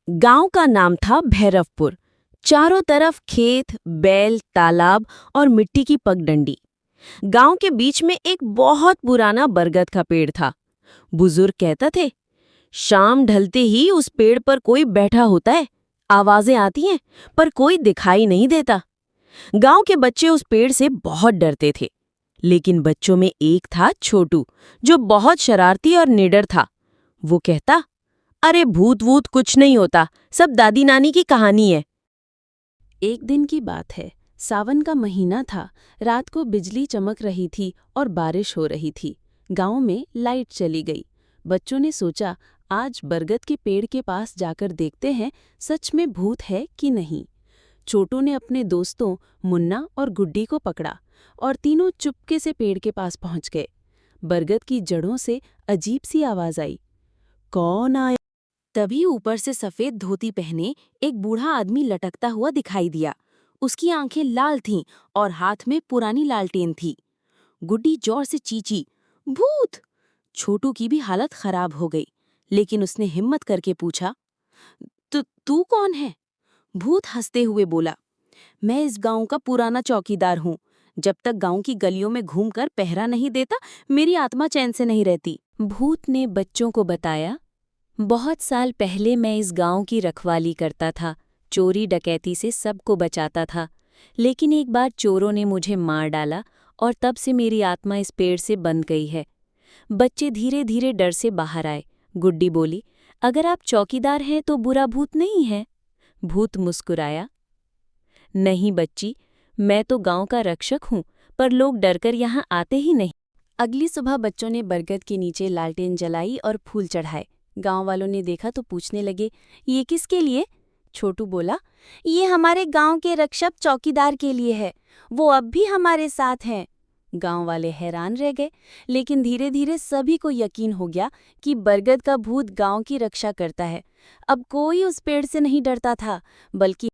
गांव का नाम था भैरवपुर। चारों तरफ खेत, बैल, तालाब और मिट्टी की पगडंडी। गांव के बीच में एक बहुत पुराना बरगद का पेड़ था। बुजुर्ग कहते थे, शाम ढलते ही उस पेड़ पर कोई बैठा होता है। आवाजें आती हैं, पर कोई दिखाई नहीं देता। गांव के बच्चे उस पेड़ से बहुत डरते थे। लेकिन बच्चों में एक था छोटू, जो बहुत शरारती और निडर था। वो कहता, अरे भूत वूत कुछ नहीं होता, सब दादी नानी की कहानी है। एक दिन की बात है। सावन का महीना था। रात को बिजली चमक रही थी और बारिश हो रही थी। गांव में लाइट चली गई। बच्चों ने सोचा, आज बरगद के पेड़ के पास जाकर देखते हैं सच में भूत है कि नहीं। छोटू ने अपने दोस्तों मुन्ना और गुड्डी को पकड़ा और तीनों चुपके से पेड़ के पास पहुंच गए। बरगद की जड़ों से अजीब सी आवाज आई, कौन आया? तभी ऊपर से सफेद धोती पहने एक बूढ़ा आदमी लटकता हुआ दिखाई दिया। उसकी आंखें लाल थीं और हाथ में पुरानी लालटेन थी। गुड्डी जोर से चींची, भूत! छोटू की भी हालत खराब हो गई, लेकिन उसने हिम्मत करके पूछा, तू कौन है? भूत हंसते हुए बोला, मैं इस गांव का पुराना चौकीदार हूँ। जब तक गांव की गलियों में घूमकर पहरा नहीं देता, मेरी आत्मा चैन से नहीं रहती। भूत ने बच्चों को बताया, बहुत साल पहले मैं इस गांव की रखवाली करता था, चोरी डकैती से सबको बचाता था। लेकिन एक बार चोरों ने मुझे मार डाला और तब से मेरी आत्मा इस पेड़ से बंध गई है। बच्चे धीरे धीरे डर से बाहर आए। गुड्डी बोली, अगर आप चौकीदार हैं तो बुरा भूत नहीं है। भूत मुस्कुराया, नहीं बच्ची, मैं तो गांव का रक्षक हूँ, पर लोग डरकर यहाँ आते ही नहीं। अगली सुबह बच्चों ने बरगद के नीचे लालटेन जलाई और फूल चढ़ाए। गांव वालों ने देखा तो पूछने लगे, ये किसके लिए? छोटू बोला, ये हमारे गांव के रक्षक चौकीदार के लिए है। वो अब भी हमारे साथ हैं। गांव वाले हैरान रह गए, लेकिन धीरे धीरे सभी को यकीन हो गया कि बरगद का भूत गांव की रक्षा करता है। अब कोई उस पेड़ से नहीं डरता था, बल्कि